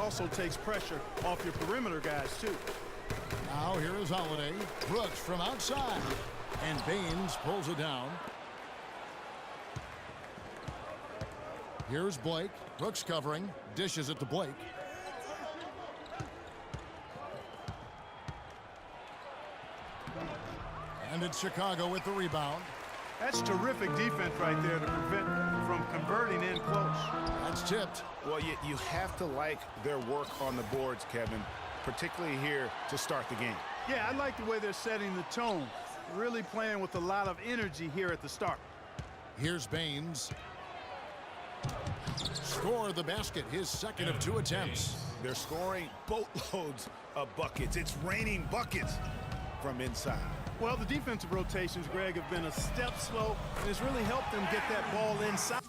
also takes pressure off your perimeter guys, too. Now here is Holiday. Brooks from outside. And Baines pulls it down. Here's Blake. Brooks covering. Dishes it to Blake. And it's Chicago with the rebound. That's terrific defense right there to prevent from converting in close. That's tipped. Well, you have to like their work on the boards, Kevin, particularly here to start the game. Yeah, I like the way they're setting the tone. Really playing with a lot of energy here at the start. Here's Baines. Score the basket, his second of 2 attempts. They're scoring boatloads of buckets. It's raining buckets from inside. Well, the defensive rotations, Greg, have been a step slow, and it's really helped them get that ball inside.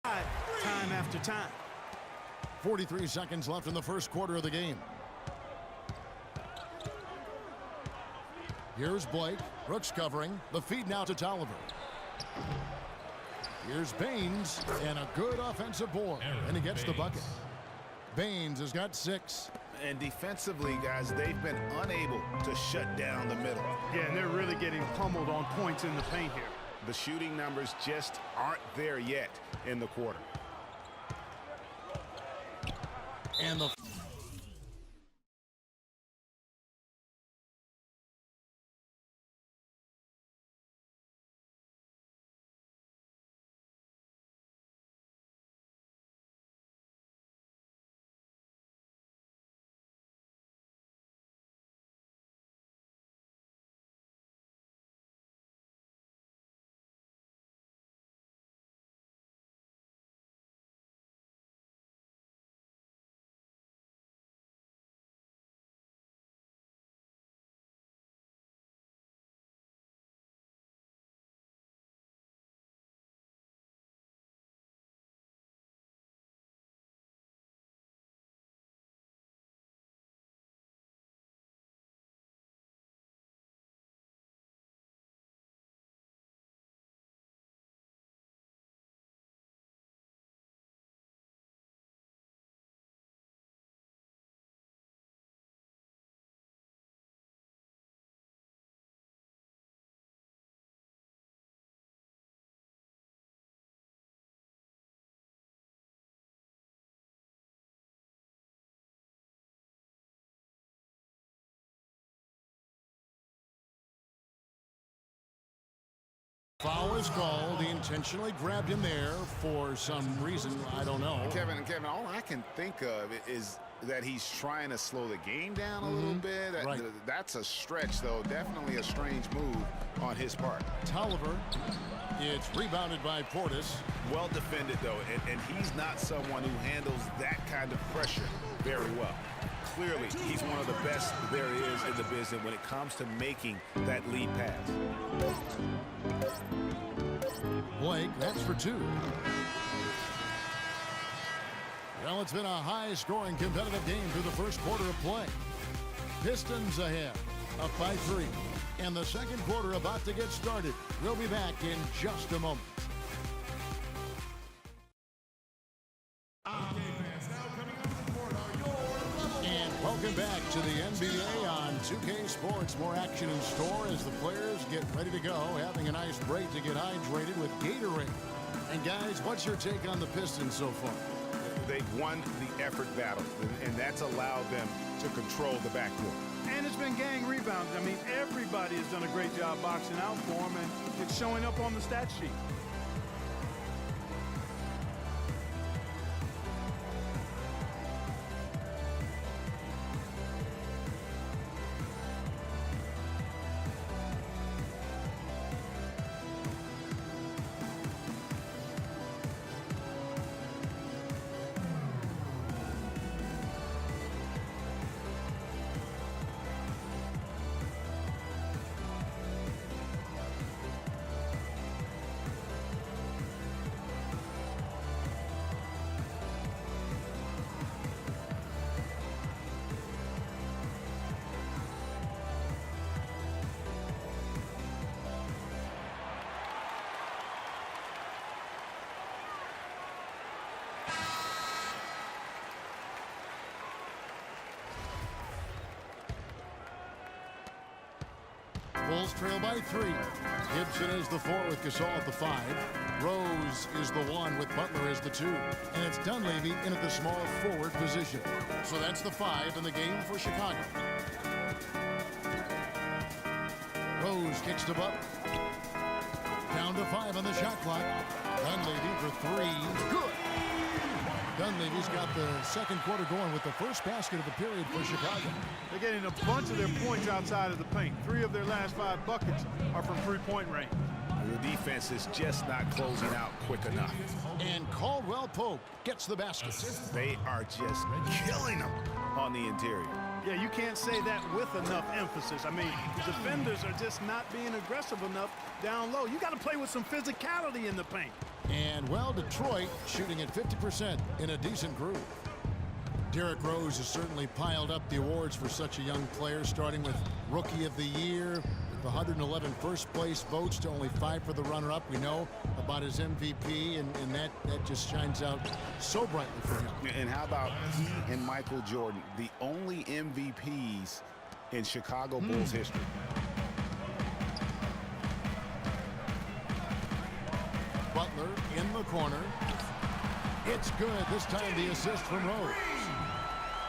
Time after time. 43 seconds left in the first quarter of the game. Here's Blake. Brooks covering. The feed now to Tolliver. Here's Baines. And a good offensive board. And he gets the bucket. Baines has got 6. And defensively, guys, they've been unable to shut down the middle. Yeah, and they're really getting pummeled on points in the paint here. The shooting numbers just aren't there yet in the quarter. And the Foul is called. He intentionally grabbed him there for some reason. I don't know. Kevin, all I can think of is that he's trying to slow the game down a little bit. Right. That's a stretch, though. Definitely a strange move on his part. Tolliver. It's rebounded by Portis. Well defended, though, and he's not someone who handles that kind of pressure very well. Clearly, he's one of the best there is in the business when it comes to making that lead pass. Blake, that's for two. Well, it's been a high-scoring competitive game through the first quarter of play. Pistons ahead, up by 3. And the second quarter about to get started. We'll be back in just a moment. And welcome back to the NBA on 2K Sports. More action in store as the players get ready to go, having a nice break to get hydrated with Gatorade. And guys, what's your take on the Pistons so far? They've won the effort battle, and that's allowed them to control the backcourt. And it's been gang rebounds. I mean, everybody has done a great job boxing out for him, and it's showing up on the stat sheet. Bulls trail by 3. Gibson is the 4 with Gasol at the 5. Rose is the 1 with Butler as the 2. And it's Dunleavy in at the small forward position. So that's the 5 in the game for Chicago. Rose kicks to Butler. Down to 5 on the shot clock. Dunleavy for 3. Good. Dunleavy's got the second quarter going with the first basket of the period for Chicago. They're getting a bunch of their points outside of the paint. 3 of their last 5 buckets are from three-point range. The defense is just not closing out quick enough. And Caldwell Pope gets the basket. They are just killing them on the interior. Yeah, you can't say that with enough emphasis. I mean, the defenders are just not being aggressive enough down low. You got to play with some physicality in the paint. And, well, Detroit shooting at 50% in a decent groove. Derrick Rose has certainly piled up the awards for such a young player, starting with Rookie of the Year, with 111 first-place votes to only 5 for the runner-up. We know about his MVP, and that just shines out so brightly for him. And how about he and Michael Jordan, the only MVPs in Chicago Bulls history? Butler in the corner. It's good. This time the assist from Rose.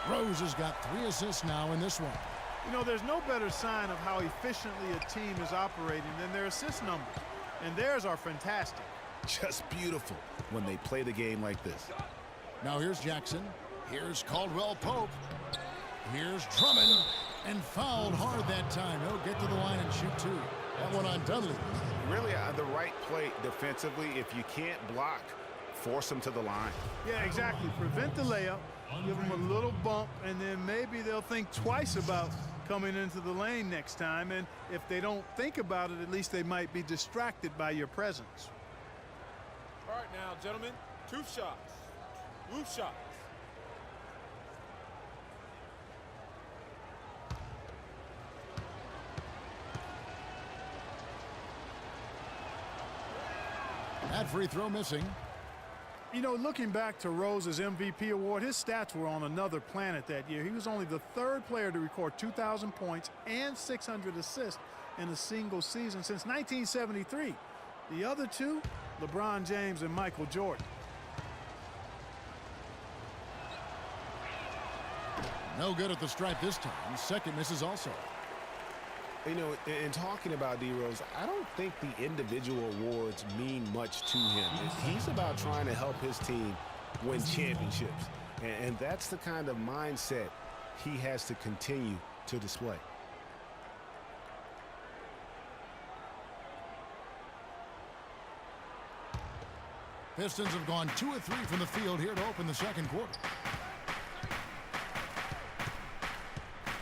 Rose has got 3 assists now in this one. You know, there's no better sign of how efficiently a team is operating than their assist numbers. And theirs are fantastic. Just beautiful when they play the game like this. Now here's Jackson. Here's Caldwell Pope. Here's Drummond. And fouled hard that time. He'll get to the line and shoot 2. That one on Dudley. Really the right play defensively. If you can't block, force them to the line. Yeah, exactly. Prevent the layup. Give them a little bump, and then maybe they'll think twice about coming into the lane next time. And if they don't think about it, at least they might be distracted by your presence. All right, now, gentlemen, 2 shots. 2 shots. That free throw missing. You know, looking back to Rose's MVP award, his stats were on another planet that year. He was only the 3rd player to record 2,000 points and 600 assists in a single season since 1973. The other 2, LeBron James and Michael Jordan. No good at the stripe this time. Second misses also. You know, in talking about D. Rose, I don't think the individual awards mean much to him. He's about trying to help his team win championships. And that's the kind of mindset he has to continue to display. Pistons have gone 2 of 3 from the field here to open the second quarter.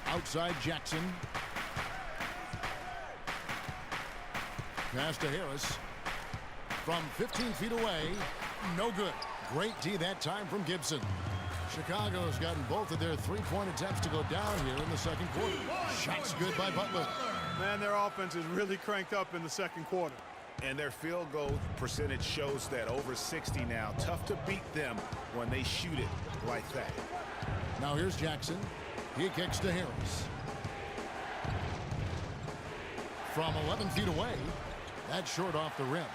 Outside Jackson. Pass to Harris. From 15 feet away. No good. Great D that time from Gibson. Chicago has gotten both of their three-point attempts to go down here in the second quarter. Shots good by Butler. Man, their offense is really cranked up in the second quarter. And their field goal percentage shows that over 60 now. Tough to beat them when they shoot it like that. Now here's Jackson. He kicks to Harris. From 11 feet away. That's short off the rim.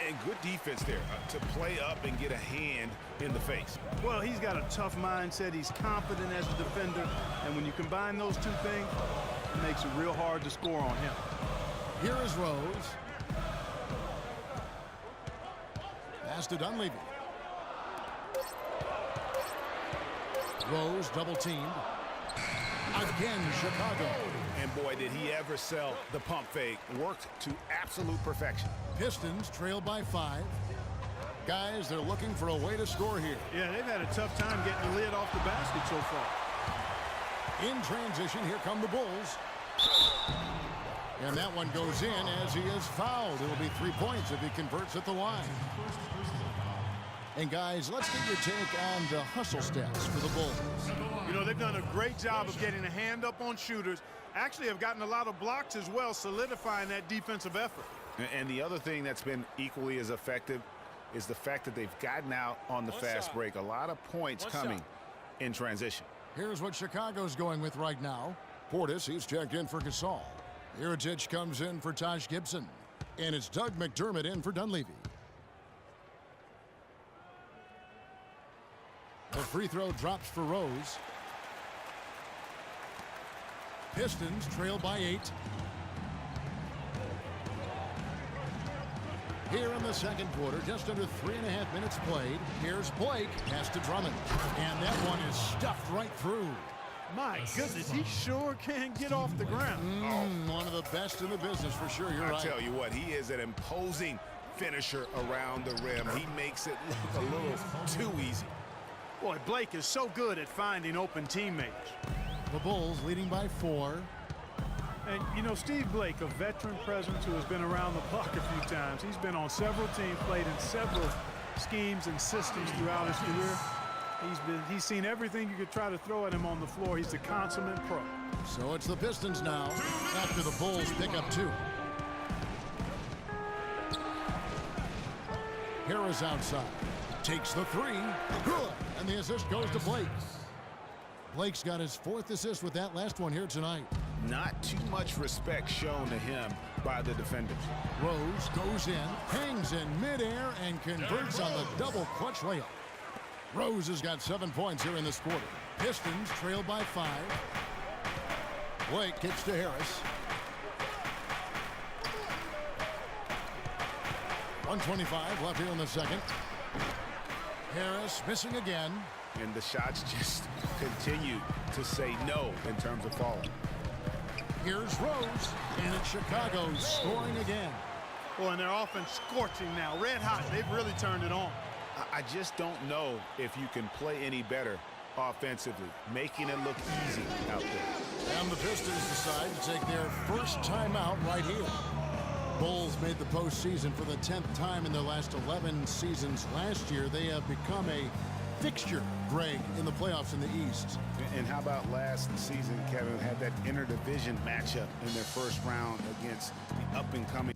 And good defense there to play up and get a hand in the face. Well, he's got a tough mindset. He's confident as a defender. And when you combine those two things, it makes it real hard to score on him. Here is Rose. Pass to Dunleavy. Rose double teamed. Again, Chicago. And boy, did he ever sell the pump fake. Worked to absolute perfection. Pistons trail by 5. Guys, they're looking for a way to score here. Yeah, they've had a tough time getting the lid off the basket so far. In transition, here come the Bulls. And that one goes in as he is fouled. It'll be 3 points if he converts at the line. And guys, let's get your take on the hustle stats for the Bulls. You know, they've done a great job of getting a hand up on shooters. Actually have gotten a lot of blocks as well, solidifying that defensive effort. And the other thing that's been equally as effective is the fact that they've gotten out on the fast break. A lot of points coming in transition. Here's what Chicago's going with right now. Portis, he's checked in for Gasol. Iritic comes in for Taj Gibson. And it's Doug McDermott in for Dunleavy. The free throw drops for Rose. Pistons trail by 8. Here in the second quarter, just under 3.5 minutes played. Here's Blake, pass to Drummond. And that one is stuffed right through. My goodness, he sure can get off the ground. One of the best in the business for sure. You're I right. tell you what, he is an imposing finisher around the rim. He makes it look a little too easy. Boy, Blake is so good at finding open teammates. The Bulls leading by 4. And, you know, Steve Blake, a veteran presence who has been around the block a few times. He's been on several teams, played in several schemes and systems throughout his career. He's seen everything you could try to throw at him on the floor. He's a consummate pro. So it's the Pistons now after the Bulls pick up 2. Harris outside. Takes the 3. Good. And the assist goes to Blake. Blake's got his 4th assist with that last one here tonight. Not too much respect shown to him by the defenders. Rose goes in, hangs in midair, and converts on the double clutch layup. Rose has got 7 points here in this quarter. Pistons trail by 5. Blake kicks to Harris. 1:25 left here in the second. Harris missing again. And the shots just continue to say no in terms of falling. Here's Rose, and it's Chicago scoring again. Well, and their offense scorching now. Red hot. They've really turned it on. I just don't know if you can play any better offensively, making it look easy out there. And the Pistons decide to take their first timeout right here. Bulls made the postseason for the 10th time in their last 11 seasons. Last year, they have become a fixture, Greg, in the playoffs in the East. And how about last season, Kevin, had that interdivision matchup in their first round against the up-and-coming